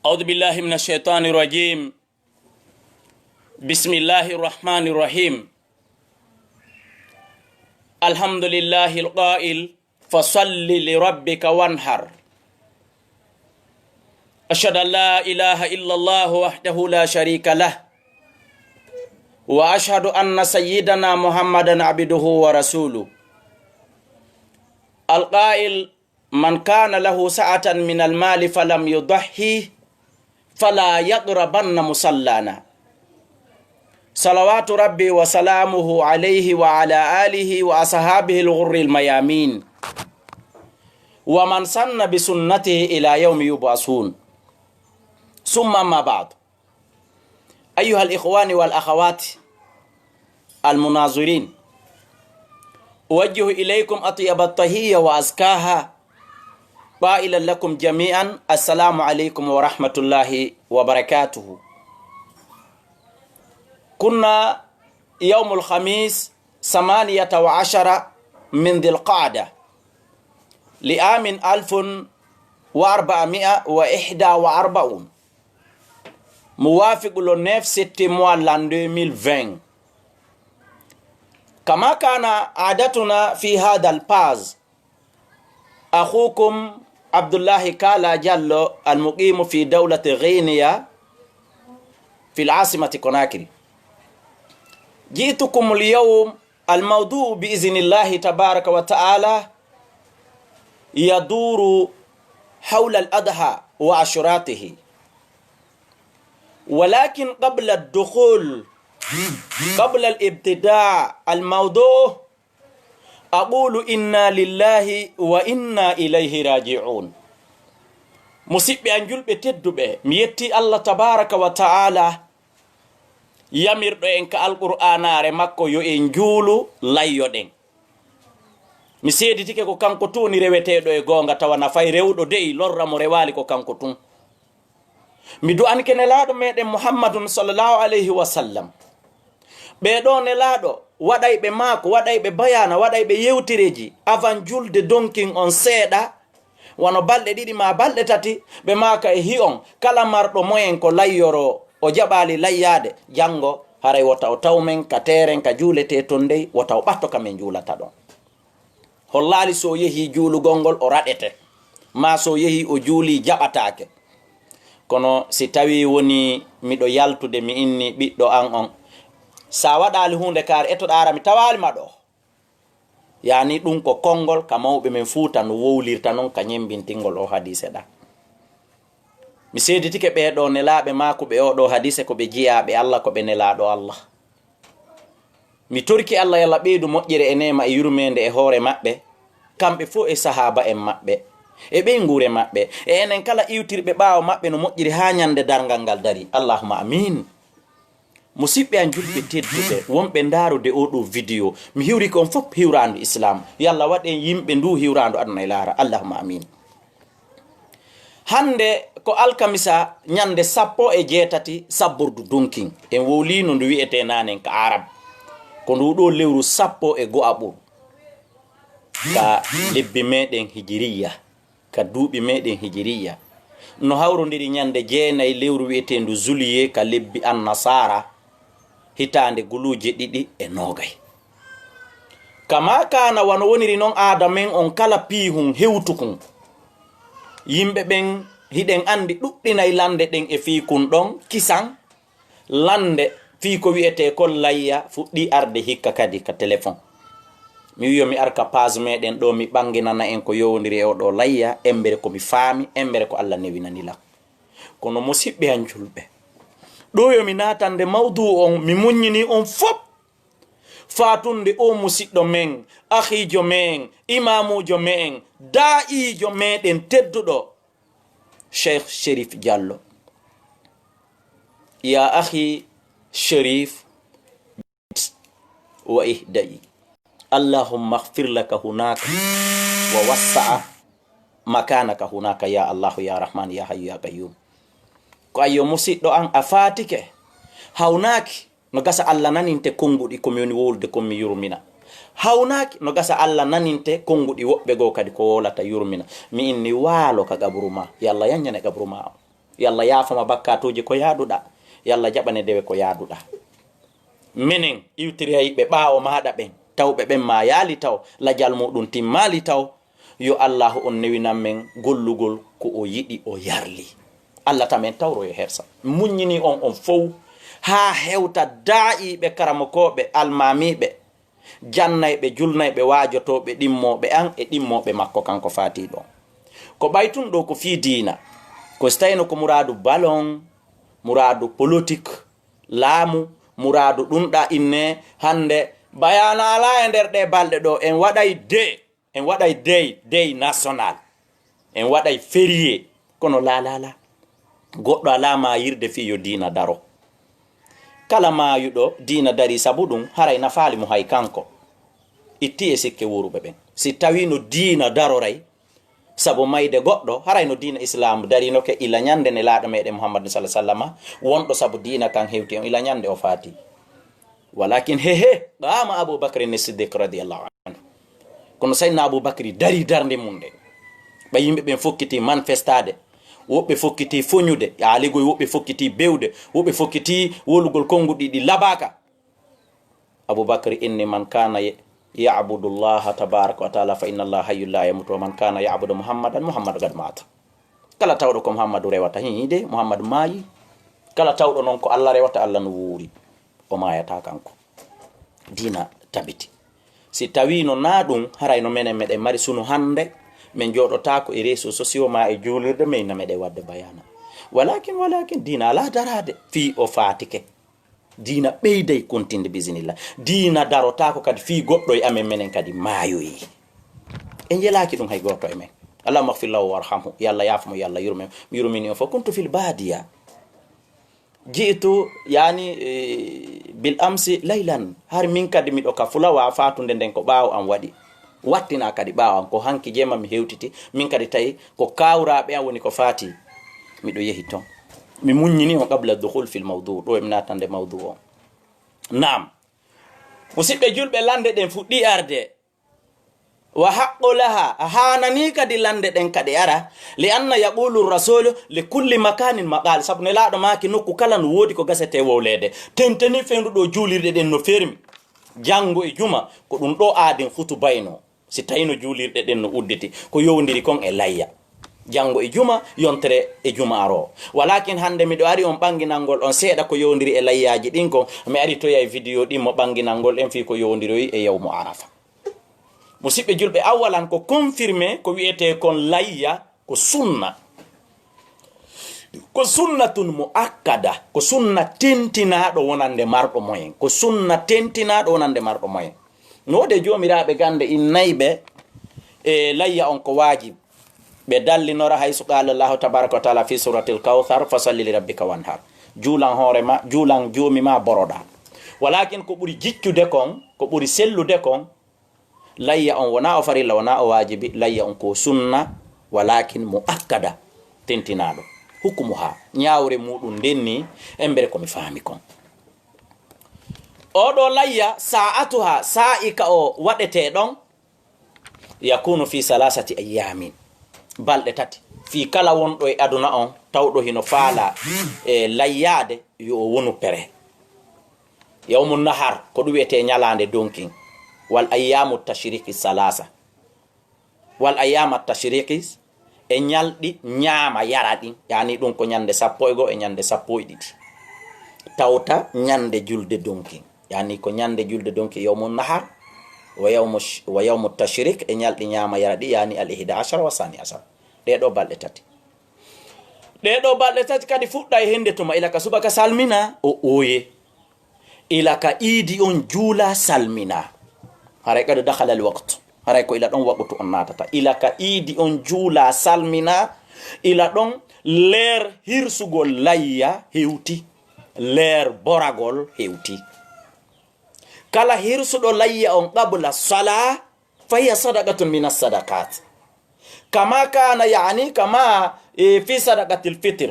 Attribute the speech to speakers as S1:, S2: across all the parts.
S1: أعوذ بالله من الشيطان الرجيم. بسم الله الرحمن الرحيم. الحمد لله القائل فصل لربك وانحر. أشهد أن لا إله إلا الله وحده لا شريك له، وأشهد أن سيدنا محمدا عبده ورسوله. القائل من كان له سعة من المال فلم يضحي فلا يقربن مصلانا. صلوات ربي وسلامه عليه وعلى آله وأصحابه الغر الميامين ومن سن بسنته إلى يوم يبعثون. ثم ما بعد، أيها الإخوان والأخوات المناظرين، أوجه إليكم أطيب التحية وأزكاها قائلا لكم جميعا السلام عليكم ورحمة الله وبركاته. كنا يوم الخميس 18 من ذي القعدة لعام 1441 موافق le 9 septembre l'an 2020. كما كان عادتنا في هذا الباز، أخوكم عبد الله كالا جالو المقيم في دولة غينيا في العاصمة كوناكري. جئتكم اليوم، الموضوع بإذن الله تبارك وتعالى يدور حول الأضحى وعشراته. ولكن قبل الدخول، قبل الابتداء الموضوع، أقول إنا لله وإنا إليه راجعون. مسيب أنجل بتدب ميتي الله تبارك وتعالى يمر إنك القرآن رمكو يو إنجولو لا يودين. مسيدي تيكي كو كانكو توني رويته دو إغونغا توانا فاي ريودو دي لورا مريوالي كو كانكو تون. ميدو أنك نلادو ميدي محمد صلى الله عليه وسلم ɓeɗo nelaɗo waɗayɓe maako, waɗayɓe bayana, waɗayɓe yewtireji avant julde donkin on seeɗa wono balɗe ɗiɗi ma balɗe tati ɓe maaka e hi on kala marɗo moyen ko layyoro o jaɓali layyade jango haray wota o tawmen ka teren ka juulete ton dey wota o ɓatto kamen juulata ɗon. hollali so yehi juulugol ngol o raɗete, ma so yehi o juuli jaɓatake. kono si tawi woni miɗo yaltude mi inni ɓiɗɗo an on, sa waɗali hunde kaari etoɗara mi tawali maɗo, yani ɗum ko konngol ka mawɓe men fuuta no wowlirta non ka ñembintingol o hadise ɗa. mi seeditike ɓeɗo nelaɓe maako ɓe oɗo hadise ko ɓe jiyaɓe Allah, ko ɓe nelaɗo Allah. mi torki Allah yalla ɓeydu moƴƴere e nema e yurmede e hoore maɓɓe, kamɓe fo e sahaba en maɓɓe e ɓeygure maɓɓe e enen kala iwtirɓe ɓaawo maɓɓe no moƴƴiri ha ñande dargal ngal dari. Allahumma amin. musidɓe an julɓe tedduɓe wonɓe ndarude oɗo vidéo, mi hiwri kon fof hiwrandu islam. yalla waɗen yimɓe ndu hiwrandu aduna e laara. Allahumma amin. hande ko alkamisa ñande 17 sabbordu donkin en wowlino ndu wi'ete nanen ka arab, ko ndu ɗo lewru 12 ka lebbi meɗen hijiriya, ka duuɓi meɗen hijiriya, no hawrodiri ñande 9 lewru wi'etendu juillet ka lebbi an nasara hitande guluje 2 kama kana wano woniri non adamen on kala pihun hewtukun yimɓe ɓen hiɗen andi ɗuɗɗinay lande ɗen e fikun ɗon kisan lande fi ko wi'ete kon layya fuɗɗi arde hikka kadi ka téléphone. mi wiyo mi arka page meɗen ɗo mi ɓanginana en ko yowdiri e oɗo layya embere ko mi faami, embere ko Allah newinanila. kono musidɓe han julɓe, ɗo yo mi natande mawdu on mi muññini on fop fatunde o musidɗo men, ahijo men, imamujo men, da'ijo meɗen tedduɗo Cheikh Cherif Diallo. ya ahi Cherif wa ihdayi Allahumma ighfir laka hunaka wa wassa'a makanaka hunaka ya Allah ya Rahman ya Hayyu ya Qayyum. ko ayo musidɗo an a fatike hawnaki no gasa Allah naninte konguɗi komi woni wolde komi yurmina, hawnaki no gasa Allah naninte konguɗi woɓɓe go kadi ko wolata yurmina. mi inni waalo ka gabruma, yalla yanñane gabruma. yalla yaafama bakkatuji ko yaaduɗa yalla jaɓane dewe ko yaaduɗa minen iwtiri ɓe ɓaawo maɗa ɓen tawɓe ɓen ma yaali taw lajal muɗum timmali taw yo allahu on newinan men gollugol ko o yiɗi o yarli allah tamen tawro yo hersa muññini on fof ha hewta daa'iɓe karamokoɓe almamiɓe jannayɓe julnayɓe waajotoɓe ɗimmoɓe an e ɗimmoɓe makko kanko faati ɗon ko ɓaytun ɗo ko fii diina ko so tawino ko muradu ballon muradu politique laamu muradu ɗumɗa inne hande bayana ala e nder ɗe balɗe ɗo en waɗay dey national en waɗay férié kono la goɗɗo ala mayirde fi yo diina daro kala mayuɗo diina dari sabu ɗum haray nafaali mo hay kanko itti e sikke wuruɓe ɓen si tawino diina daroray sabu mayde goɗɗo harayno diina islam darino ke ila ñande ne laaɗo meɗen muhammadu sallah sallama wonɗo sabu diina kan hewti on ila ñande o faati walakin qama aboubacry ne siddiq radiallahu anhu kono sayyidina aboubacry dari darde mum nde ɓa yimɓe ɓen fokkiti manifestade woɓɓe fokkiti foñude aaligoy woɓɓe fokkiti bewde woɓɓe fokkiti wolugol konnguɗi ɗi labaka aboubacry inni man kana ya'budu llaha tabaraka wa taala fa inna allaha hayyun la yamutu wa man kana ya'budu muhammadan muhammadu gad mata kala tawɗo ko muhammadu rewata hiide muhammadu maayi kala tawɗo noon ko allah rewata allah no wuuri o mayata kanko dina tabiti si tawino na ɗum harayno menen meɗen mari sunu hande min joɗotako e réseaux sociaux ma e juulirde min na meɗen wadde bayana walakin dina ala darade fi o fatike dina ɓeyday kontinde bisinillah dina darotako kadi fi goɗɗo e amen menen kadi maayoyi en jelaki ɗum hay goto e men allahumma ighfir lahu warhamhu yalla yafmo yalla yurmini o fo kuntu fil badiya jiitu yani bil amsi laylan har min kadi miɗo ka fulawa fatude nden ko ɓaawo am waɗi wattina kadi ɓaawo am ko hanki jema mi hewtiti min kadi tawi ko kawraɓe an woni ko faati miɗo yehi toon mi muññini on qabla dukhul fil mawdu ɗo emi natande mawdu o nam musidɓe julɓe lande ɗen fuɗɗi arde wa haqqu laha hanani kadi lande ɗen kadi ara li anna yaqulu rasulu li kulli makanin maqal sabu ne laaɗo maki nokku kala no woodi ko gasete wowlede tenteni fenduɗo juulirɗe ɗen no fermi janngo e juma ko ɗum ɗo aadin futu bayno si tawino juulirɗe ɗen no udditi ko yowdiri kon e layya janngo e juma yontere e juma aro walakin hande miɗo ari on ɓanginalngol on seeɗa ko yowdiri e layyaji ɗin kon mi ari toya e vidéo ɗin mo ɓanginalngol en fi ko yowdiroyi e yawmu arafa musidɓe julɓe awalan ko confirmé ko wiyete kon layya ko sunna ko sunnatun muakkada ko sunna tentinaɗo wonande marɗo moyen ko sunna tentinaɗo wonande marɗo moyen no wode jomiraɓe gande innayɓe e layya on ko wajib ɓe dallinora hayso qala llahu tabaraka wa taala fi suratil kawthar fasalli li rabbika wanhar juulan hoorema juulan joomi ma boroɗa walakin ko ɓuri jiccude kon ko ɓuri sellude kon layya on wona o farilla wona o wajibi layya on ko sunna walakin muakkada tentinaɗo hukumu ha ñawre muɗum ndenni embere komi faami kon oɗo layya sa'atuha sa'i ka o waɗete ɗon yakunu fi salasati ayamin balɗe tati fi kala wonɗo e aduna on tawɗo hino faala e layyade yo o wonu pere yawmu nahar ko ɗum wiyete ñalande donkin wal ayyamu tashriki salasa wal ayyamu tashriki e ñalɗi ñaama yara ɗin yani ɗum ko ñande 11 e ñande 12 tawta ñande julde donkin yani ko ñande julde donkin yawmu nahar wa yawmu tashrik e ñalɗi ñaama yara ɗi yani al 11 wa sani asar ɗeɗo balɗe tati kadi fuɗɗa e hende tuma ila ka subaka salmina o oye ila ka iidi on juula salmina haray kadi dakhala al waqtu haray ko ila ɗon waɓutu on natata ila ka iidi on juula salmina ila ɗon leer hirsugol layya hewti leer boragol hewti kala hirsuɗo layya on qabla sala fahiya sadaqatun min as-sadaqat kama kana yani kama fi sadaqatil fitr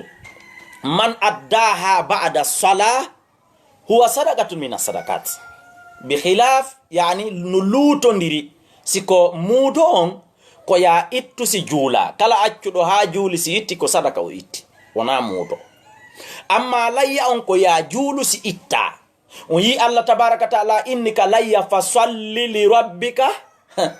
S1: man addaha ba'da sala huwa sadaqatun min as-sadaqat bi khilaf yani nulutondiri siko mudo on ko ya ittu si juula kala accuɗo ha juuli si itti ko sadaka o itti wona mudo. Amma layya on ko ya juulu si itta on yi Allah tabaraka taala innika layya fasalli li rabbika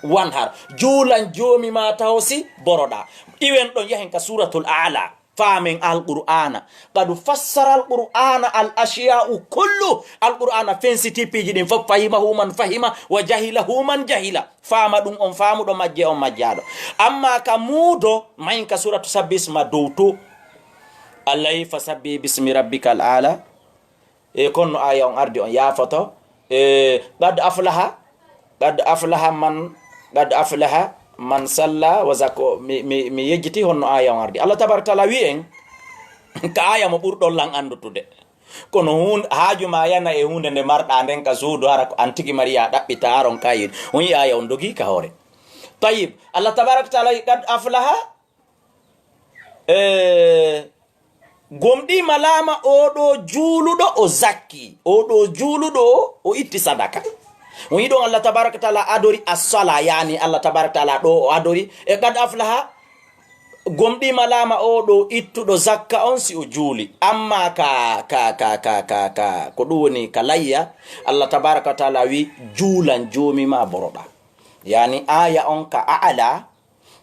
S1: wanhar, juulan joomi ma tawsi boroda. Iwen don yahen ka suratul a'la famen alqur'ana qad fassara alqur'ana al ashiya'u kullu. Alqur'ana fensiti piji din fop fahimahu man fahima wa jahilahu man jahila. Fama dum on famudo majje on majjado. Amma ka mudo mayin ka suratu sabbis ma dowto allahi fasabbi bismi rabbikal a'la e konno aya on ardi on yafoto qad aflaha man salla wa zako mi yejjiti honno aya on ardi. Allah tabaraka taala wi en ka aya mo ɓurɗon lan andutude kono haaju ma yana e hunde nde marɗa nden ka suudu hara ko antiki mariya ɗaɓɓita aron kayid on yi aya on dogi ka hoore. Tayyib, Allah tabaraka taala qad aflaha gomɗi malama oɗo juuluɗo o zakki, oɗo juuluɗo o itti sadaka. on yi ɗon Allah tabaraka taala adori as-sala, yani Allah tabaraka taala ɗo o adori e qad aflaha gomɗi malama oɗo ittuɗo zakka on si o juuli. Amma ka ko ɗum woni ka layya Allah tabaraka taala wi juulan joomi ma boroɗa, yani aya on ka a'la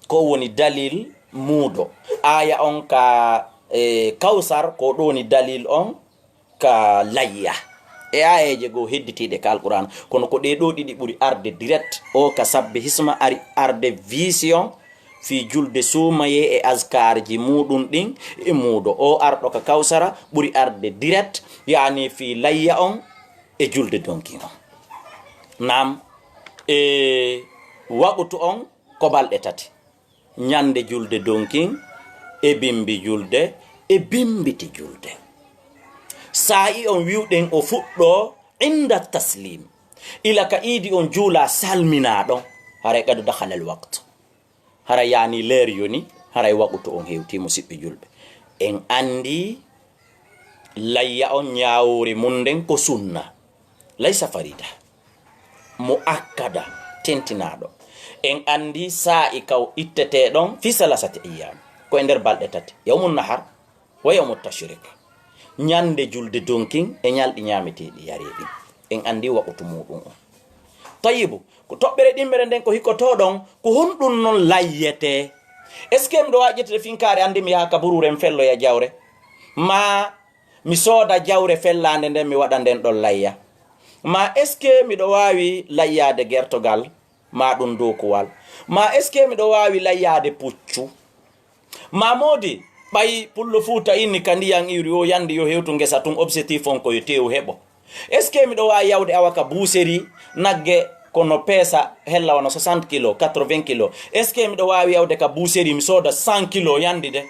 S1: ko woni dalil muudo, aya on ka kawsar ko ɗo woni dalil on ka layya. E ayeje go hedditiɗe ka alquran kono ko ɗe ɗo ɗiɗi ɓuri arde direct. O ka sabbe hisma ari arde vision fi julde sumaye e askarji muɗum ɗin e muudo. O arɗo ka kawsara ɓuri arde direct, yani fi layya on e julde donki on. Nam e waɓutu on ko balɗe tati: ñande julde donkin e bimbi julde e bimbiti julde. Sa'i on wiwɗen o fuɗɗo inda taslim ila ka idi on juula salmina ɗon haray qad dakhala al waqt, hara yani leer yoni haray waɓutu on hewti musidɓe julɓe. En andi layya on ñawori munden ko sunna laysa farida, mo akkada tentinaɗo. En andi sa'i kaw ittete ɗon fi salasati ayyam ko e nder balɗe tati: yawmun nahar wa yawmut tashrik, ñande julde donkin e ñalɗi ñameteɗi yareɗi. En andi waɓutu muɗum on. Tayibu, ko toɓɓere ɗimmere nden ko hikkotoɗon ko honɗum non layyete. est ce que miɗo wawi ƴettede finkare andi mi yaha kabururen felloya jawre, ma mi sooda jawre fellande nden mi waɗa nden ɗon layya, ma est ce que miɗo wawi layyade gertogal ma ɗum dokuwal, ma est ce que miɗo wawi layyade puccu, ma modi ɓayi pullo fuuta inni ka ndiyan iri o yandi yo hewtu ngesa tun objectif on koyo tew heɓo. est ce que miɗo wawi yawde awaka buuseri nagge kono peesa hella wona 60 kilo 80 kilo, est ce que miɗo wawi yawde ka buuseri mi sooda 100 kilo yandi de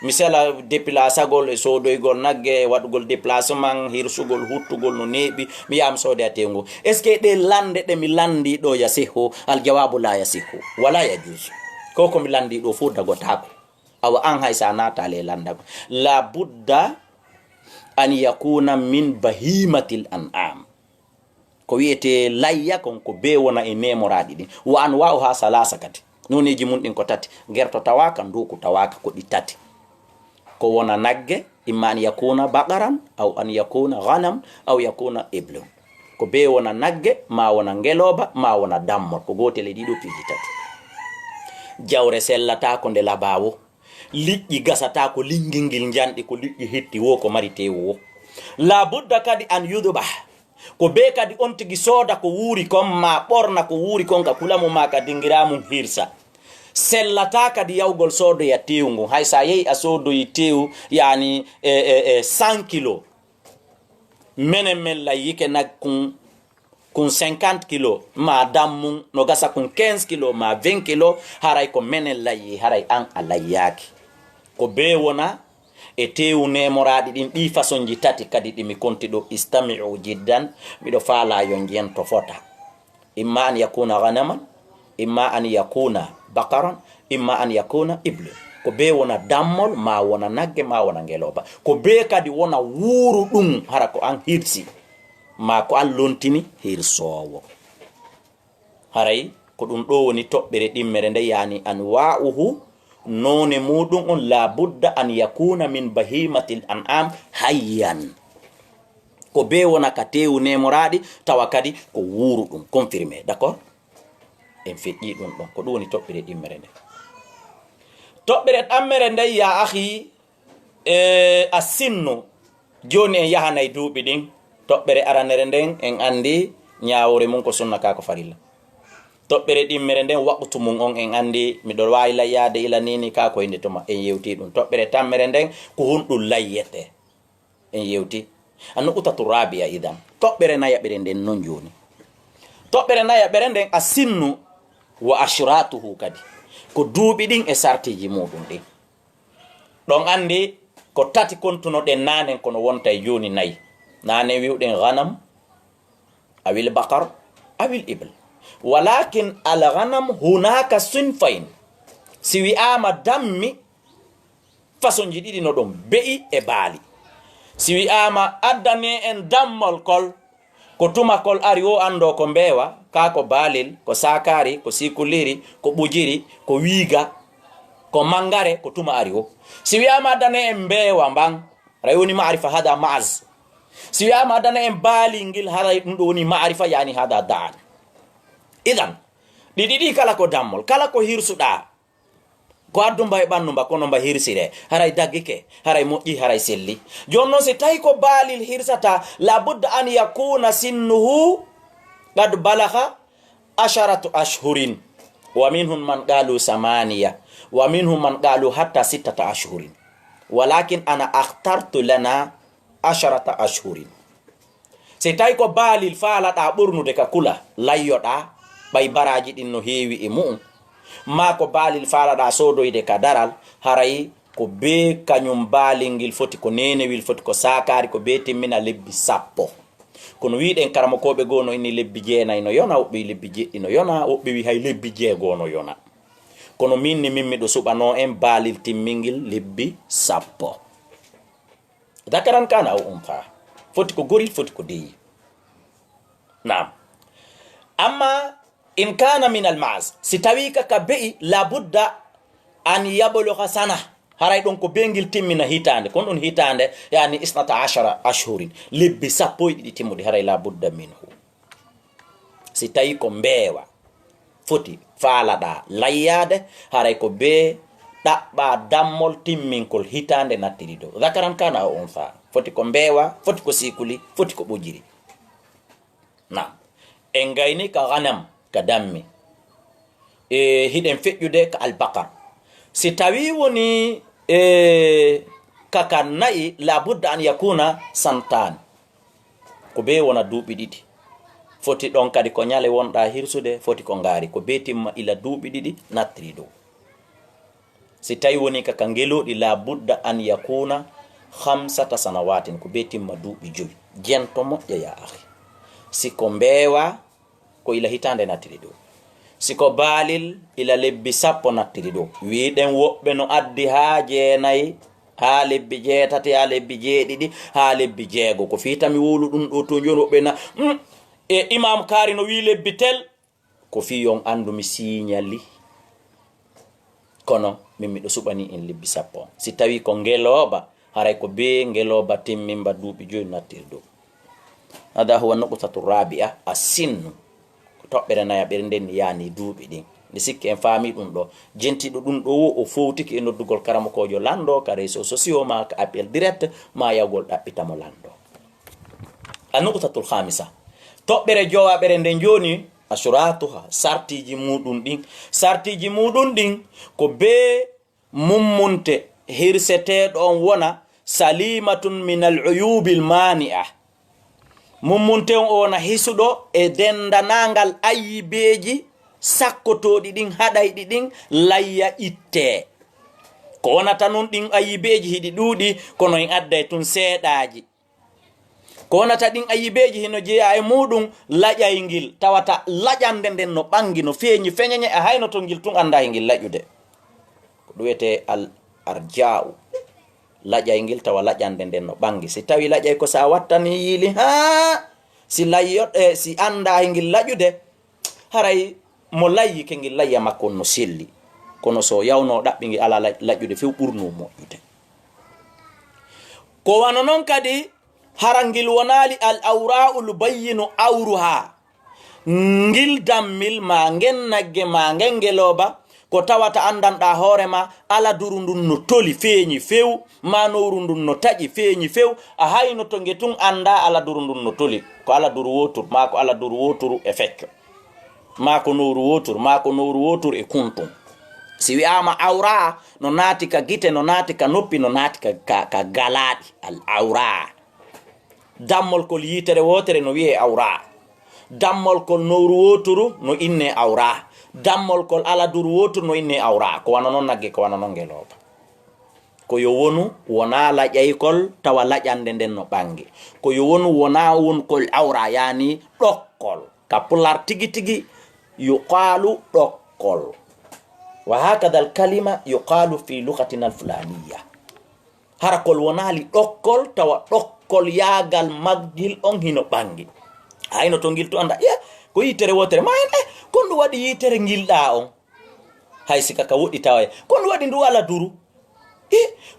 S1: mi sela déplacagol e soodoygol nagge waɗugol déplacement hirsugol huttugol no neeɓi mi yaha mi soode a tewngo. est ce que ɗe lande ɗe mi landi ɗo yasihu? al jawabu la yasihu wala yajuz. ko ko mi landi ɗo fu dagotako. awa an hay sa natale landago la budda an yakuna min bahimatil an'am. ko wiyete layya kon ko be wona e memoraɗi ɗin wa an waw ha salasa kadi noneji mum ɗin ko tati: gerto tawaka, nduku tawaka, ko ɗi tati. ko wona nagge, imma an yakuna baqaran aw an yakuna ghanam aw yakuna iblun. ko be wona nagge, ma wona ngeloba, ma wona dammol. ko gotel e ɗiɗo piji tati. jawre sellata ko nde labawo, liƴƴi gasata ko lingingil janɗi, ko liƴƴi hetti wo ko mari tewu wo. la budda kadi an yudba, ko be kadi on tigi sooda ko wuuri kon ma ɓorna ko wuuri kon ka kulamo ma ka dingiramum hirsa. sellata kadi yawgol soodoya tewu ngon. hay sa yehi a soodoyi tewu yani 100 kilo menen men layyike nag kun 50 kilo ma dammum no gasa kun 15 kilo ma 20 kilo haray ko menen layyi, haray an a layyaki. ko be wona e tewu nemoraɗi ɗin ɗi façon ji tati kadi ɗimi konti ɗo: istami'u jiddan, miɗo faala yo njiyen to fota. imma an yakuna ghanaman, imma an yakuna baqaran, imma an yakuna iblu. ko be wona dammol, ma wona nagge, ma wona ngeloba. ko be kadi wona wuuru ɗum hara ko an hirsi, ma ko an lontini hirsowo. haray ko ɗum ɗo woni toɓɓere ɗimmere nde, yani an wa'uhu none mudum on la budda an yakuna min bahimatil an'am hayyan ko be wona ka tewu nemoradi tawa kadi ko wuru dum confirmé d'accord en feƴƴi ɗum ɗon ko ɗum woni toɓɓere ɗimmere nde toɓɓere ɗammere nde ya ahi a sinno joni en yahanay duuɓi ɗin toɓɓere aranere nden en andi ñawore mum ko sunna ka ko farilla toɓɓere ɗimmere nden waqtu mum on en andi miɗo wawi layyade ila nini ka ko hinde tuma en yewti ɗum toɓɓere tammere nden ko hunɗum layyete en yewti anno utatu rabia idan toɓɓere nayaɓere nden non joni toɓɓere nayaɓere nden a sinnu wa ashratuhu kadi ko duuɓi ɗin e sartiji muɗum ɗin ɗon andi ko tati kontunoɗen nanen kono wonta e joni nayi nanen wiwɗen ghanam awil bakar awil ibl walakin al ghanam hunaka sinfain si wi'ama dammi façon ji ɗiɗi no ɗon be'i e baali si wi'ama addane en dammol kol ko tumakol ari o ando ko mbewa ka ko baalil ko sakari ko sikuliri ko ɓujiri ko wiiga ko mangare ko tuma ari o si wi'ama addane en mbewa mban aɗa woni marifa hada maaz si wi'ama addane en baalingil haray ɗum ɗo woni marifa yani hada daan idan ɗiɗiɗi kala ko dammol kala ko hirsuɗa ko addumba e ɓannumba kono mba hirsire haray daggike haray moƴƴi haray selli joni noon si tawi ko baalil hirsata la budda an yakuna sinnuhu qad balaha 10 ashhurin wa minhum man qalu samaniya wa minhum man qalu hatta 6 ashhurin walakin ana akhtartu lana 10 ashhurin si tawi ko baalil faalaɗa ɓurnude ka kula layyoɗa ɓay baraji ɗin no heewi e mu'um ma ko baalil faalaɗa sodoyde ka daral haray ko be kañum baalingil foti ko nenewil foti ko sakari ko be timmina lebbi 10 kono wiɗen karama koɓe goo no inni lebbi 9 no yona woɓɓe lebbi 7 no yona woɓɓe wi hay lebbi 6 no yona kono min ni min miɗo suɓano en baalil timmingil lebbi 10 dakaran kana o fa foti ko goril foti ko deyi nam amma in kana min almaaz si tawi ka be'i la budda an yablugha sana haray ɗon ko bengil timmina hitande kon ɗon hitande yani 12 ashhurin lebbi 12 timmude haray la budda minhu si tawi ko mbeewa foti faalaɗa layyade haray ko be ɗaɓɓa dammol timminkol hitande nattiri dow zakaran kana o on fa foti ko mbeewa foti ko sikuli foti ko ɓojiri nam en gayni ka ghanam ka dammi hiɗen feƴƴude ka albakar si tawi woni kaka nayi labudda an yakuna santan ko be wona duuɓi ɗiɗi foti ɗon kadi ko ñale wonɗa hirsude foti ko ngaari ko be timma ila duuɓi ɗiɗi nattiri dow si tawi woni kaka ngeloɗi labudda an yakuna 5 sanawatin ko be timma duuɓi 5 jento moƴƴa ya ahi si ko mbeewa ko ila hitande nattiri dow siko baalil ila lebbi 10 nattiri dow wiɗen woɓɓe no addi ha 9 ha lebbi 8 ha lebbi 7 ha lebbi 6 ko fitami wulu ɗum ɗo to joni woɓɓe na e imam kari no wi lebbi tel ko fi yon andumi signali kono min miɗo suɓani en lebbi 10 si tawi ko ngeloba haray ko be ngeloba timmimba duuɓi 5 nattiri dow hada huwa nuqtatu rabia asinnu toɓɓere nayaɓere nden yani duuɓi ɗin nde sikki en faami ɗum ɗo jentiɗo ɗum ɗo o fowtiki e noddugol karamakojo lando ka réseau sociaux ma ka appel direct ma yawgol ɗaɓɓitamo lando a nuqtatul khamisa toɓɓere jowaɓere nden joni asuratuha sartiji muɗum ɗin ko be mummunte hirseteɗo on wona salimatun min al uyubil mani'a mummunte on wona hisuɗo e dendanangal ayibeji sakkotoɗi ɗin haɗayɗi ɗin layya itte ko wonata nun ɗin ayibeji hiɗi ɗuuɗi kono en adday tun seeɗaji ko wonata ɗin ayibeji hino jeeya e muɗum laƴaygil tawata laƴande nden no ɓangi no feeñi feñeñe a hayno to ngil tun anda e ngil laƴude ko ɗuwete al arja'u laƴaygil tawa laƴande nden no ɓangi si tawi laƴay ko sa wattani yiili ha si layyoɗe si anda e ngil laƴude haray mo layyi ke ngil layya makko no selli kono so yawno dabbingi ala lajjude few burno moƴƴude ko wana non kadi harangil wonali al awra'ul bayyinu awruha ngil dammil ma ngen nagge ma ngen geloba ko tawata andanɗa hoorema ala duru ndun no toli feeñi few ma nowru ndun no taƴi feeñi few a hayno to ngetun anda ala duru ndun no toli ko ala duru wotur ma ko ala duru woturu e fecco ma ko nowru wotur ma ko nowru wotur e kuntum si wi'ama awra no naati ka gite no naati ka noppi no naati ka galaɗi al awra dammol kol yitere wotere no wiye awra dammol kol nowru woturu no inne awra dammol kol ala duru wotur no inne awra ko wana non nagge ko wana non ngeloba ko yo wonu wona laƴaykol tawa laƴande nden no ɓangi ko yo wonu wona wonkol awra yani ɗokkol ka pular tigi tigi yuqalu ɗokkol wa hakada al kalima yuqalu fi lugatina al fulaniya hara kol wonali ɗokkol tawa ɗokkol yagal maggil on hino ɓangi hayno to ngil to anda ko yitere wotere ma en ko ndu waɗi yitere ngilɗa on hay sika ka woɗɗi tawaye ko ndu waɗi ndu ala duru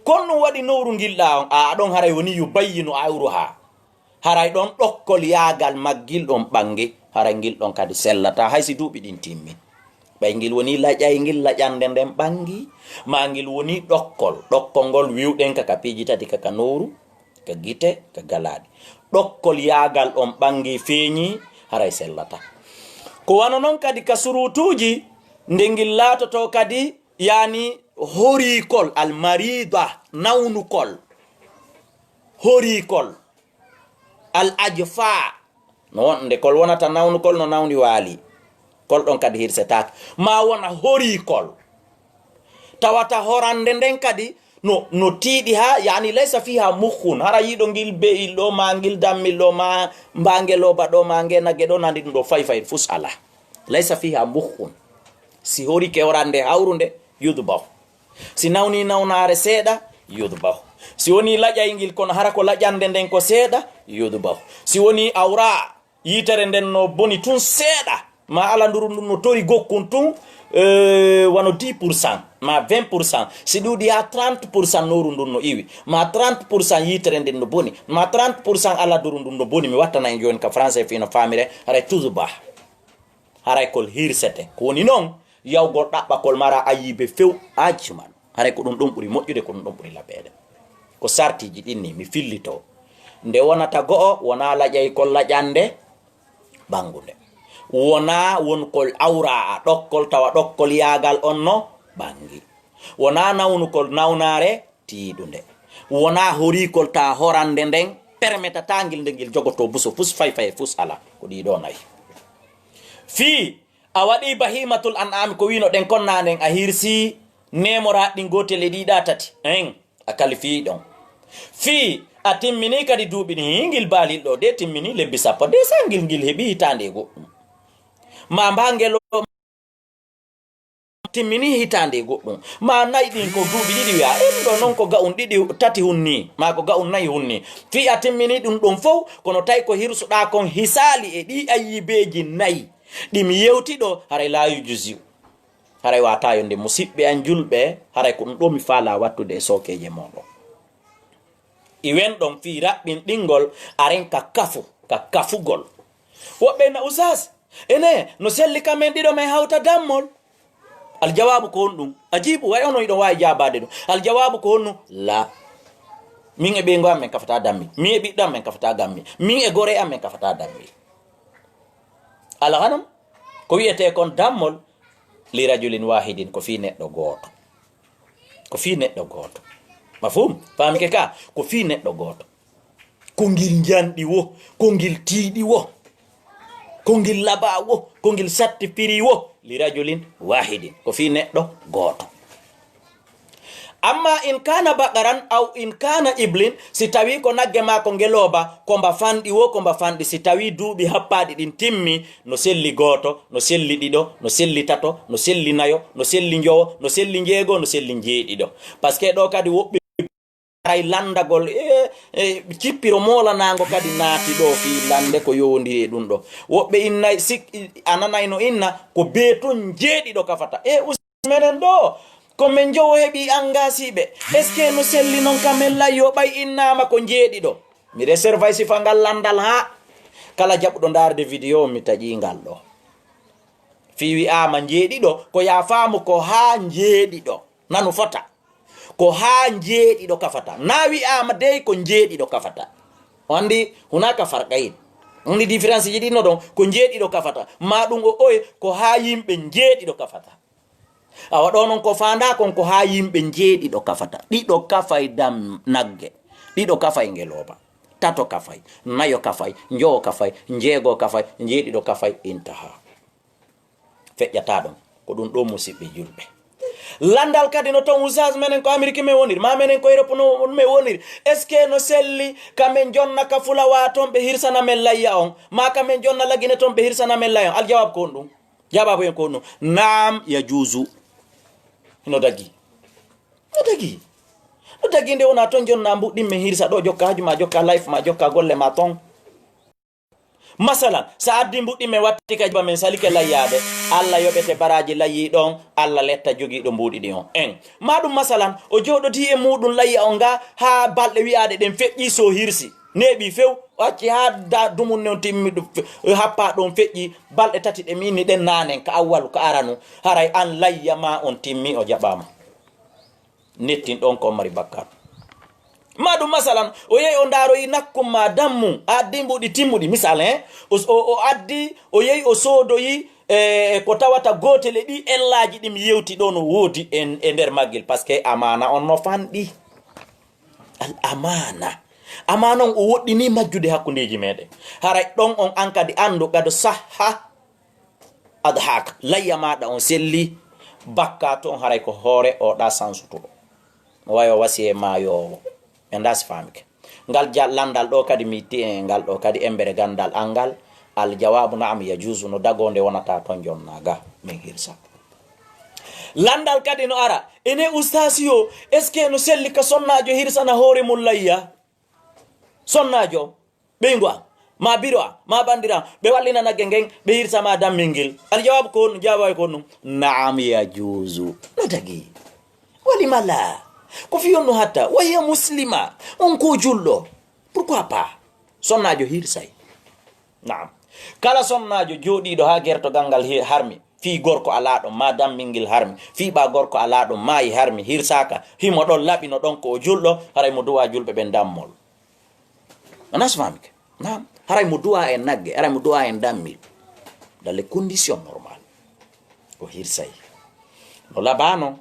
S1: kon ndu waɗi nowru ngilɗa on a ɗon haray woni yubayyinu awruha haray ɗon ɗokkol yagal maggil ɗon ɓangi haray ngil ɗon kadi sellata hay si duuɓi ɗin timmi ɓay ngil woni laƴaygil laƴande nden ɓangi ma ngil woni ɗokkol ngol wiwɗen kaka piiji tati kaka nowru ka gite ka galaɗi ɗokkol yagal ɗon ɓangi feeñi haray sellata ko wana non kadi ka surutuji nde ngil latoto kadi yani horikol al marida nawnukol horikol al ajfa no nde kol wonata nawnukol no nawni waali kol ɗon kadi hirsetake ma wona horikol tawata horande nden kadi no tiiɗi ha yani laysa fiha mukhun hara yiɗo ngil be'il ɗo ma ngil dammil ɗo ma mbangeloba ɗo ma ngenage ɗo nandi ɗum ɗo fay fus ala laysa fiha mukhun si horike horande hawrunde yudbahu si nawni nawnare seeɗa yudbahu si woni laƴaygil kono hara ko laƴande nden ko seeɗa yudbahu si woni awra yitere nden no boni tun seeɗa ma ala nduru ndum no tori gokkun tun wano 10% ma 20% si ɗuuɗi ha 30% nowru ndun no iwi ma 30% yitere nden no boni ma 30% ala duru ndun no boni mi wattana en joni ka français fino famire haray tuzbah haray kol hirsete ko woni noon yawgol ɗaɓɓakol mara ayibe few ajiman haray ko ɗum ɗum ɓuri moƴƴude ko ɗum ɗum ɓuri laɓede ko sartiji ɗinni mi fillito nde wonata go'o wona laƴaykol laƴande ɓangude wona wonkol awra a ɗokkol tawa ɗokkol yagal on no ɓangi wona nawnukol nawnare tiiɗunde wona horikol ta horande nden permetatagil nde ngil jogoto buso fus fay fus ala ko ɗiɗo nayi fi a waɗi bahimatul an'am ko wino ɗen konnanen a hirsi nemoraɗɗi gotel e ɗiɗa tati en a kalifi ɗon fi a timmini kadi duuɓini hingil balil ɗo de timmini lebbi sappo de sangil ngil heɓi hitande goɗɗum ma mbangelo timmini hitande goɗɗum ma nayi ɗin ko duuɓi ɗiɗi wiya ɗo noon ko ga'un ɗiɗi tati hunni ma ko ga'un nayi hunni fi a timmini ɗum ɗum fof kono tawi ko hirsuɗa kon hisali e ɗi ayibeji nayi ɗimi yewtiɗo haray laayu jusiu haray wata yonde musidɓe an julɓe haray ko ɗum ɗo mi faala wattude e sokeje moɗon iwen ɗon fi raɓɓin ɗingol aren ka kafugol woɓɓe na usas ene no selli kamen ɗiɗo may hawta dammol aljawabu ko honɗum ajibu way ono iɗon wawi jabade ɗum aljawabu ko honnu la min e ɓeygo am men kafata dammi min e ɓiɗɗo am men kafata dammi min e gore am men kafata dammi alhanam ko wiyete kon dammol li rajulin wahidin ko fi neɗɗo goto mafhum famike ka ko fi neɗɗo goto ko ngil janɗi wo ko ngil tiiɗi wo ko ngil laba wo ko ngil sattifiri wo li rajulin wahidin ko fi neɗɗo goto amma in kana baqaran aw in kana iblin si tawi ko nagge ma ko ngeloba ko mba fanɗi wo ko mba fanɗi si tawi duuɓi happaɗi ɗin timmi no selli goto no selli ɗiɗo no selli tato no selli nayo no selli jowo no selli jeego no selli jeeɗiɗo par ce que ɗo kadi woɓɓe ay landagol cippiro molanago kadi naati ɗo fi lande ko yowndiri e ɗum ɗo woɓɓe inna ananayno inna ko beeton jeeɗiɗo kafata menen ɗo ko men jowo heɓi engasiɓe est ce que no selli noon kamen layyo ɓay innama ko jeeɗiɗo mi réserve sifa ngal landal ha kala jaɓuɗo darde vidéo mi taƴingal ɗo fi wi'ama jeeɗiɗo ko ya faamu ko ha jeeɗiɗo nanu fota ko ha jeeɗiɗo kafata na wi'ama dey ko jeeɗiɗo kafata andi hunaka farqayin andi différence ji ɗinno ɗon ko jeeɗiɗo kafata ma ɗum o oye ko ha yimɓe jeeɗiɗo kafata awa ɗo noon ko fanda kon ko ha yimɓe jeeɗiɗo kafata ɗiɗo kafay dam nagge ɗiɗo kafay ngeloba tato kafay nayo kafay njowo kafay jeego kafay jeeɗiɗo kafay intaha feƴƴata ɗon ko ɗum ɗo musidɓe julɓe landal kadi no ton usage menen ko amérique men woniri ma menen ko europe no men woniri est ce que no selli kamen jonna ka fulawa ton ɓe hirsana men layya on ma kamen jonna lagine ton ɓe hirsana men layya on aljawab ko on ɗum jawabu en ko on ɗum nam ya juusu no dagi nde wona ton jonna mbuɗɗin men hirsa ɗo jokka haju ma jokka life ma jokka golle ma ton masalan sa addi mbuɗɗi men watti ka jiba men salike layyade allah yoɓete baraji layyi ɗon allah letta jogiiɗo mbuɗi ɗi on en ma ɗum masalan o joɗoti e muɗum layya on ga ha balɗe wi'ade ɗen feƴƴi so hirsi neeɓi few o acci ha da dumun ne on timmi happa ɗon feƴƴi balɗe tati ɗe minni ɗen nanen ka awwalu ka aranu haray an layya ma on timmi o jaɓama nettin ɗon ko mari bakkar ma ɗum masalan o yehi o ndaroyi nakkum ma dammum a addi mbuɗi timmuɗi misal o addi o yehi o soodoyi ko tawata gotel e ɗi ellaji ɗim yewti ɗo no woodi e nder maggel par ce que amana on no fanɗi al amana on o woɗɗini majjude hakkundeji meɗen haray ɗon on an kadi andu kadi sahha adhaka layya maɗa on selli bakka toon haray ko hoore o ɗa sansutuɗo wayo wasi e mayowo ɓe ndasi famike ngal landal ɗo kadi mi itti e ngal ɗo kadi embere gandal angal al jawabu naam yajuzu no dagonde wonata ton jonnaga min hirsa landal kadi no ara ene ustasio est ce que no selli ka sonnajo hirsana hoore mum layya sonnajo ɓeygu am ma biro am ma bandira ɓe wallina nagge ngen ɓe hirsama dammingel al jawabu ko honɗum jawawi ko honɗum naam yajuzu no dagi wali mala ko fi onno hatta waya muslima on ko julɗo pourquoi pas sonnajo hirsay naam kala sonnajo joɗiɗo ha gertogal ngal harmi fi gorko alaɗo ma dammingel harmi fi ɓa gorko alaɗo maayi harmi hirsaka himo ɗon laɓino ɗon ko o julɗo haray mo duwa julɓe ɓen dammol anasfamike naam haray mo duwa en nagge haray mo duwa en dammil dans les conditions normales ko hirsay no labano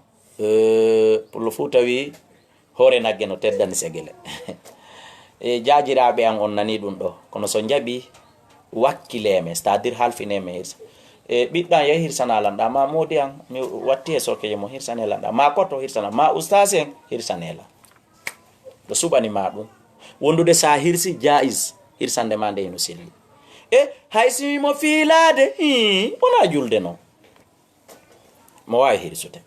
S1: pour le fou tawi hoore nagge no teddani segele e jajiraɓe an on nani ɗum ɗo kono so jaɓi wakkileme c'est à dire halfineme hirsa e ɓiɗɗan yahi hirsana lanɗa ma modi an mi watti e sokeje mo hirsane lanɗa ma koto hirsana ma ustase en hirsanela ɗo suɓani ma ɗum wondude sa hirsi jais hirsande ma nde no selli e haysimo fiilade wona julde noon mo wawi hirsude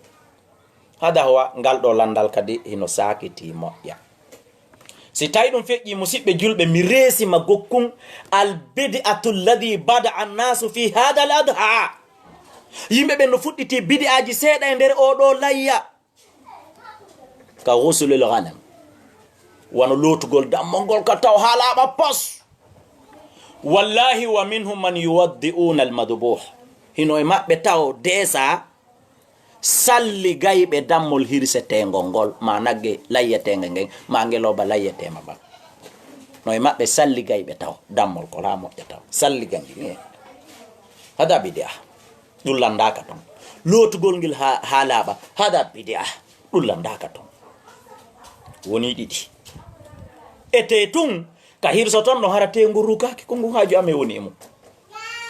S1: hada howa ngal ɗo landal kadi hino sakiti moƴƴa si tawi ɗum feƴƴi musidɓe julɓe mi reesima gokkun albid'atu lladi bada annasu fi hada l adha yimɓe ɓen no fuɗɗiti bidi'aji seeɗa e nder oɗo layya ka husulul ghanam wano lootugol dammongol ka taw ha laaɓa pos wallahi wa minhum man yuwaddi'una almadbuh hino e maɓɓe taw desa salli gayɓe dammol hirsetengol ngol ma nagge layyetenge ngen ma ngeloba layyetema ba no e maɓɓe salli gayɓe taw dammol kol ha moƴƴa taw salli ganji hada bidia ɗum landaka ton lootugol ngel ha laaɓa hada bidia ɗum landaka ton woni ɗiɗi ete tun ka hirso ton no hara tengu rukaki ko ngu haaju ame woni mum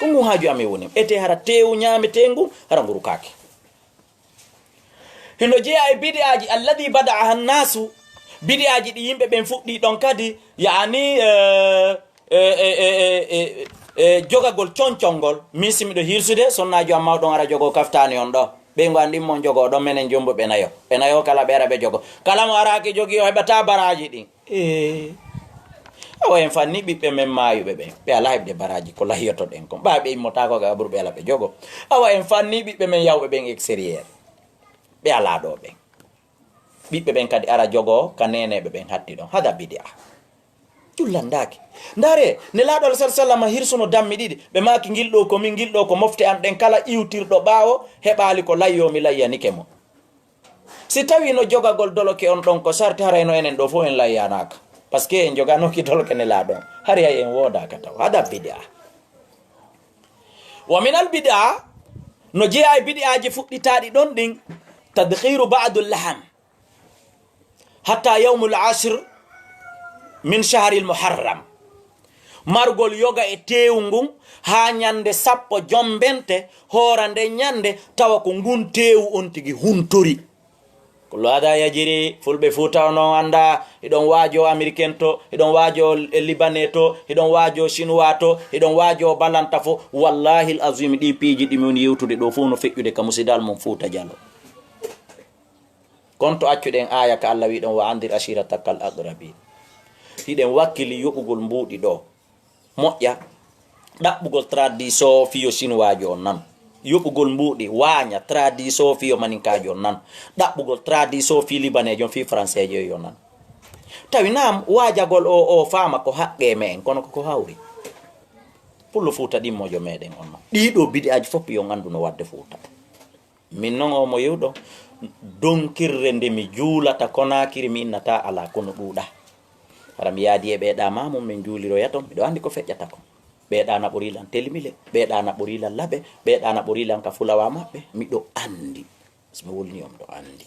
S1: ko ngu haaju ame woni ete hara tewu ñaame tengu hara ngu rukaki hino jeeya e bidi'aji alladi bada'aha nnasu bidi'aji ɗi yimɓe ɓen fuɗɗi ɗon kadi yani jogagol concolngol min simiɗo hirsude sonnajo am mawɗon ara jogo kaftani on ɗo ɓeygu andinmon jogo ɗon minen jombo ɓe nayo kala ɓe ara ɓe jogo kala mo araki jogi o heɓata baraji ɗin awa en fanni ɓiɓɓe men mayuɓe ɓen ɓe ala heɓde baraji ko lahiyoto ɗen kon ɓa ɓe immotako ga ɓurɓe ala ɓe jogo awa en fanni ɓiɓɓe men yawɓe ɓen extérieur be ala do be bibbe ben kadi ara jogo kanene be ben hatti don hada bid'a tullandaki ndare ne laado sallallahu hirsuno dammi didi be maki gildo ko min gildo ko mofte am den kala iwtirdo baawo hebali ko layyo mi layyanike mo si tawi no jogagol doloke on don ko sarti harayno enen do fo en layyanaka parce que en jogano ki doloke ne laado hari ay en woda ka taw hada bid'a wa min al bid'a no jeey bid'aaji fudditaadi don din tadkhiru ba'd al laham hatta yawm al 'ashr min shahr al muharram margol yoga e tewngu ha nyande sappo jombente horande nyande tawa ko ngun tewu on tigi huntori ko laada yajiri fulbe futa no anda idon waajo americain to idon waajo libanais to idon waajo chinois to idon waajo balanta fo wallahi alazim di piji di mon yewtude do fo no fejjude ka musidal mon futa jallo konto accuden aya ka Allah wi don wa andir ashiratakal aqrabi hiden wakili yobugol mbudi do moƴƴa dabbugol tradition fiyo chinois on nan yobugol mbudi waña tradition fiyo maninkajo nan dabbugol tradition fi libanais fi français yo nan tawi nam wajagol o fama ko haqqe men kono ko hawri pullo futa dimmojo meden on dido bid'aaji fop yo ganduno wadde futa min non o mo yewdo donkirre nde mi juulata konakiri mi innata ala kono duuda haram yaadi e beeda mamum min juuliro yaton mido andi ko fejjata ko beeda na burilan telimile beeda na burilan labe beeda na burilan ka fulawa mabbe mido andi mi wolni on do andi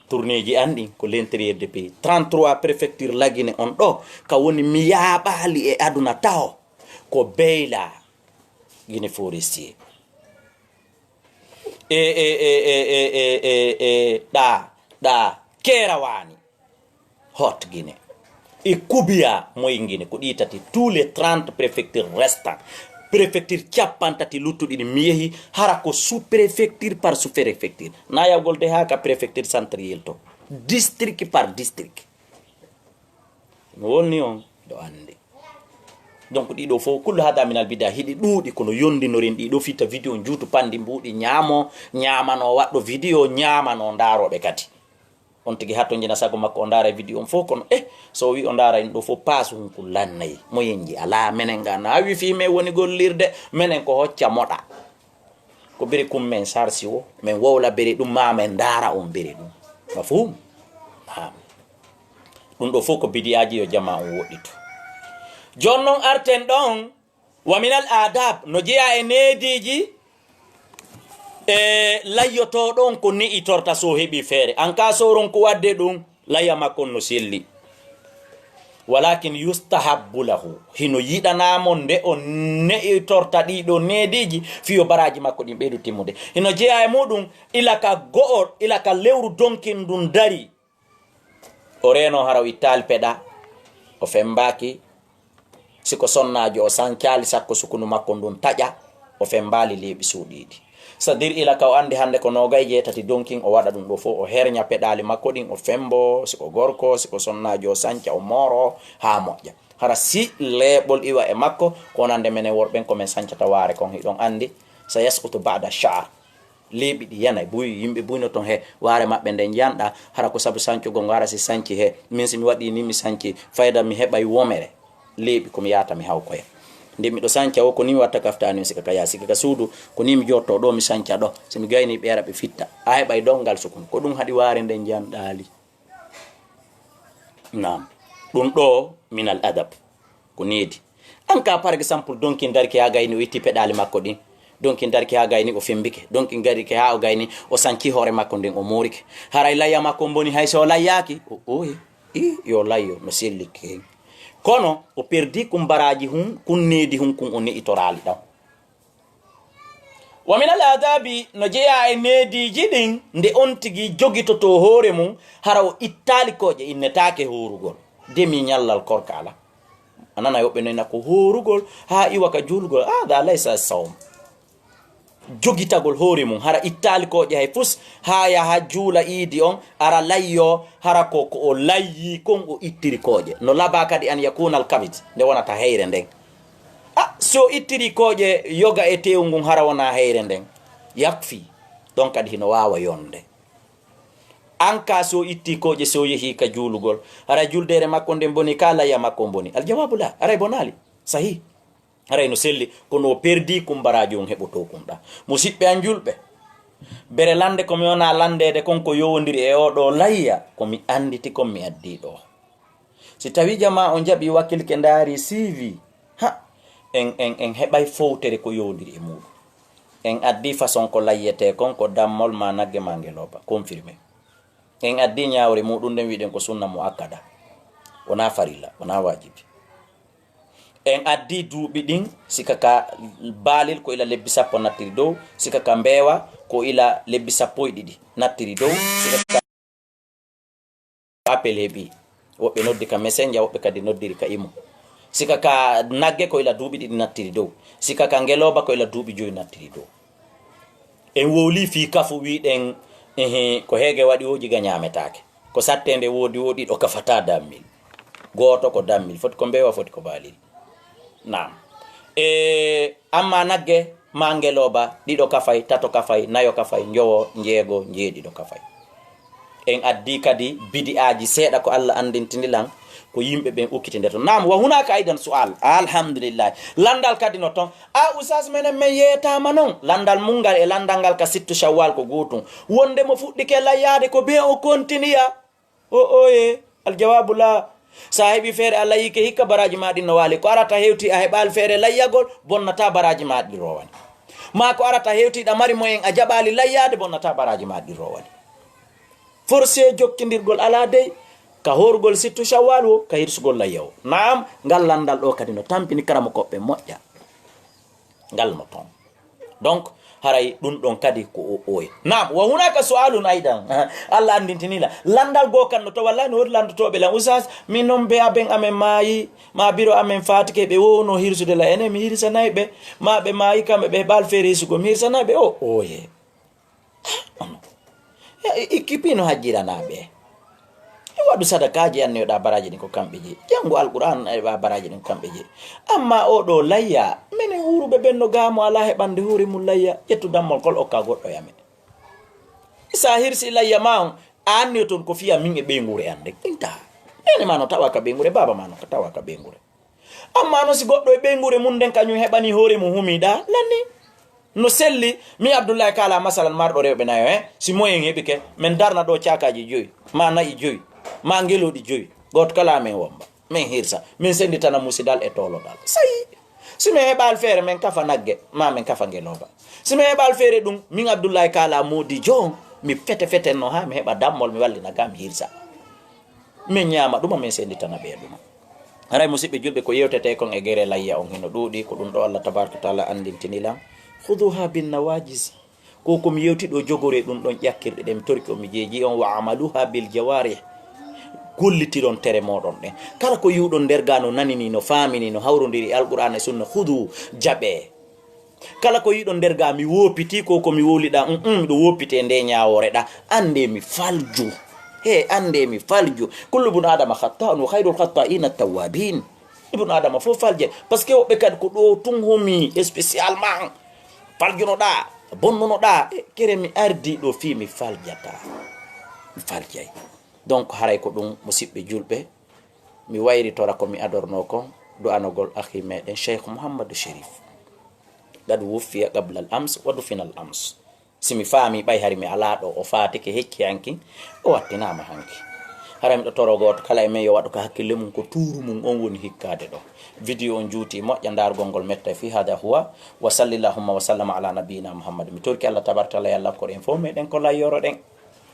S1: tourneji andi ko l'intérieur de pays 33 préfecture lagine on do ka woni mi yaabali e aduna taw ko beyla Guinée forestier da Kerawani hot Guinée et Koubia moy Guinée ko di tati tous les 30 préfectures restants préfecture ciapantati luttudi ni miyehi harako sous préfecture par sous préfecture naya golde ha ka préfecture centrale to district par district wonni on do ande donc di do fo kullu hada min al bid'a hidi dudi kono yondi no ren di do fita video juutu pandi mbudi nyamano waddo video nyamano ndarobe kati on tigi hatto jina sago makko on ndara video on fo kono so wi on ndara en do fo pasu ko lannay moyenji ala menen ga na wi fi me woni gollirde menen ko hocca moda ko beri kum men sarsi o men wowla beri dum ma men ndara on beri dum mafhum dum do fo ko bidiyaaji yo jama on wodito jonnon arten don wa minal adab no jeya e nediji layyoto don ko ni itorta so hebi fere an ka soron ko wadde dum layya makko no selli walakin yustahabbu lahu hino yidana mon de on ne itorta dido nediji fiyo baraji makko din beedu timude hino jeya e mudum ilaka go'or ilaka lewru donkin dun dari o reno haraw ital peda o fembaki siko sonnajo o sankali sakko sukunu makko dun taja o fembali lebi suudidi sadir ila ka andi hande ko nogay jetati donkin o wada dum do fo o hernya pedali makko din o fembo siko gorko siko sonnajo sanca o moro ha moƴƴa hara si lebol iwa e makko ko nande menen worben ko men sancata ware kon hidon andi sa yasqutu ba'da sha'r lebi di yana buy yimbe buyno ton he ware mabbe den janda hara ko sabu sancu go ngara si sanci he min si mi wadi ni mi sanci fayda mi hebay womere lebi ko mi yata mi hawko he nde mi do sanca o ko ni watta kaftani sika kaya sika ka suudu ko ni mi jotto do mi sanca do so mi gayni beera be fitta ay bay dongal sukun ko dum hadi ware den jandali nam dum do min al adab ko needi an ka par exemple donki darki ha gayni o itti pedali makko din donki darki ha gayni o fembike donki ngari ke ha o gayni o sanci hore makko den o morike haray layya makko boni hay so layyaki o yo layyo no sellike kono o perdi kum baraji hun kun needi hun kun on itorali daw wa min al adabi no jeya e needi jidin nde on tigi jogito to hore mum hara o ittali koje innetake horugol demi nyallal korkala anana yobbe no nako horugol ha iwa ka julgol da laysa sawm jogitagol hore mum hara ittali koje hay fus ha ya ha jula idi on ara layyo hara ko o layyi kon o ittiri koje no laba kadi an yakuna al kabit de wonata hayre den so ittiri koje yoga e tewngun hara wona hayre den yakfi donc kadi hino wawa yonde anka so itti koje so yehi ka julugol ara juldere makko nden boni kala ya makko boni al jawabu la ara bonali sahi ara no selli kono perdi kumbaraji on heboto kumda musibbe an julbe bere lande ko mi wona landede konko yowondiri e odo layya ko mi anditi ko mi addi do si tawi jama on jabi wakil ke ndari CV ha en hebay fowtere ko yowondiri e muɗum en addi façon ko layyete konko dammol ma nagge ma ngeloba confirmé en addi nyaawre muɗum den wiiden ko sunna mu akkada wona farilla wona wajibi en addi duuɓi ɗin sika ka baalil ko ila lebbi sappo nattiri dow sika ka mbeewa ko ila lebbi sappo e ɗiɗi nattiri dow sika ka appel heeɓi woɓɓe noddi ka messenger woɓɓe kadi noddiri ka imo sika ka nagge ko ila duuɓi ɗiɗi nattiri dow sika ka ngeloba ko ila duuɓi joyi nattiri dow en wowli fi kafu wiɗen ko heege waɗi o jiga ñaametake ko sattende woodi woɗi ɗo kafata dammil gooto ko dammil foti ko mbeewa foti ko baalil nam amma nagge ma ngeloba ɗiɗo kafay tato kafay nayo kafay njowo njeego njeeɗiɗo kafay en addi kadi bidi aji seeɗa ko Allah andintinilan ko yimɓe ɓen ukkitinde to nam wa hunaka aidan sual alhamdulillah landal kadi no ton usas menen men yeetama noon landal mungal e landal ngal ka sittu shawwal ko gotum wonde mo fuɗɗike layyade ko be o continue oye aljawabu la sa heɓi feere a layike hikka baraji maɗi no waali ko arata hewti a heɓali feere layyagol bonnata baraji maɗi rowani ma ko arata hewtiɗa mari moyen a jaɓali layyade bonnata baraji maɗi rowani forcé jokkidirgol ala dey ka horgol sittu shawwal o ka hirsugol layyaw naam ngal landal ɗo kadi no tampini karama koɓɓe moƴƴa ngal no ton donc haray ɗum ɗon kadi ko o oye naam wa hunaka sualun aidan Allah andintinila landal go kan no to wallahi no wodi landotoɓe lan usas min noon be aben amen maayi ma biro amen fatike ɓe wowno hirsude la ene mi hirsanayi ɓe ma ɓe maayi kamɓe ɓe heɓal feere hirsugo mi hirsanayi ɓe o oye ikkipino hajjiranaɓe waɗu sadakaji anneyoɗa baraji ɗin ko kamɓe je janngo alquran eɓa baraji ɗin ko kamɓe je amma oɗo layya minen wuruɓe ɓen no gamo ala heɓande hoore mum layya ƴettu dammol kol okka goɗɗo yame sa hirsi layya ma on a anniyo toon ko fiya min e ɓeygure ande ɗinta ene ma no tawa ka ɓeygure baba ma no ko tawa ka ɓeygure amma no si goɗɗo e ɓeygure mum nden kañum heɓani hoore mum humiɗa lanni no selli mi Abdoulaye Kala masalan marɗo rewɓe nayo si moyen heɓi ke min darna ɗo cakaji joyi ma nayi joyi ma ngeloɗi joyi goto kala men womba min hirsa min senditana musidal e toloɗal sayi si min heɓal feere min kafa nagge ma min kafa ngeloba si min heɓal feere ɗum min Abdoulaye Kala modi jon mi fete no ha mi heɓa dammol mi wallina ga mi hirsa min ñama ɗuma min senditana ɓe ɗuma haray musidɓe julɓe ko yewtete kon e gere layya on hino ɗuuɗi ko ɗum ɗo Allah tabaraka taala andintinilam khuduha bin nawajis ko komi yewtiɗo jogore ɗum ɗon ƴakkirɗe ɗe mi torki o mi jeeji on wa amaluha bil jawarih gollitiron tere moɗon ɗen kala ko yiwɗon nder ga no nanini no famini no hawrodiri alqur'an e sunna hudu jaɓe kala ko yiɗon nder ga mi wopiti ko komi woliɗa miɗo wopite nde ñawore ɗa ande mi falju ande mi falju kullu ibn adama khata'un wa khairul khata'ina tawwabin ibn adama fo falje parce que woɓɓe kadi ko ɗo tun homi spécialement faljunoɗa bonnunoɗa kere mi ardi ɗo fi mi faljata mi faljay donc haray ko ɗum musidɓe julɓe mi wayritora ko mi adorno kon do anogol akhi meɗen Cheikh Mouhamadou Chérif gadu wuffiya qabla al ams wa dufina al ams simi faami ɓay hari mi ala ɗo o fatike hecci hanki o wattinama hanki hara miɗo toro goto kala e men yo waɗu ko hakkille mum ko tuuru mum on woni hikkade ɗo vidéo on juuti moƴƴa dargol ngol metta fi hada huwa wa sallillahumma wa sallama ala nabiyina Muhammad mi torki Allah tabaraka taala yalla ko en fo meɗen ko layyoro ɗen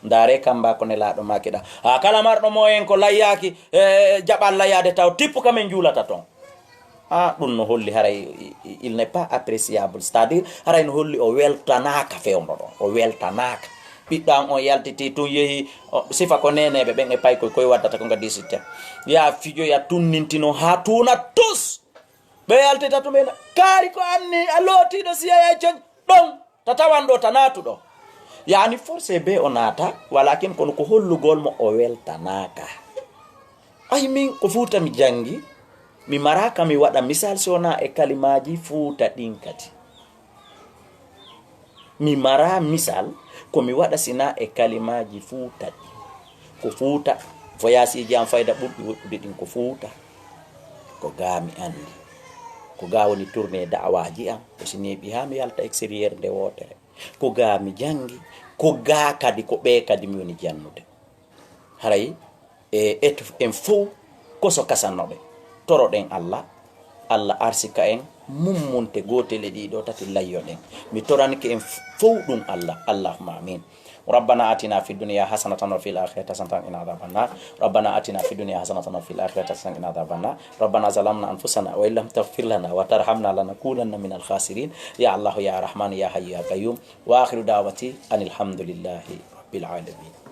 S1: ndare kamba ko nelaɗo makiɗa ha kala marɗo moyen ko layyaki jaɓal layyade taw tippu kamen juulata ton ɗum no holli haray il n'est pas appréciable c'est à dire haray no holli o weltanaka fewno ɗon o weltanaka ɓiɗɗan on yaltiti tun yeehi sifa ko neneɓe ɓen e pay koye waddata ko gaddi systéme ya fijoya tunnintino ha tuna tous ɓe yaltita tumen kaari ko anni a lootiɗo siyaya coñ ɗon ta tawan ɗo ta natuɗo yani forcé be o naata walakin kono ko hollugol mo o weltanaka ay min ko fuuta mi jangi mi maraka mi waɗa misal sona e kalimaji fuuta ɗin kadi mi mara misal ko mi wada sina e kalimaji fuuta ko fuuta voyage ji am fayda ɓurɗi woɗɗude ɗin ko fuuta ko gami andi ko ga woni tourné da'awaji am ko si neeɓi ha mi yalta extérieur nde wotere ko ga mi jangi ko ga kadi ko ɓe kadi mi woni jannude haray en fof koso kasannoɓe toroɗen Allah arsika en mummunte gotele ɗiɗo tati layyoɗen mi toranke en fof ɗum Allah allahumma amin ربنا آتنا في الدنيا حسنة وفي الآخرة حسنة وقنا عذاب النار ربنا آتنا في الدنيا حسنة وفي الآخرة حسنة وقنا عذاب النار ربنا ظلمنا أنفسنا وإن لم تغفر لنا وترحمنا لنكونن من الخاسرين يا الله يا رحمن يا حي يا قيوم وآخر دعوتي أن الحمد لله رب العالمين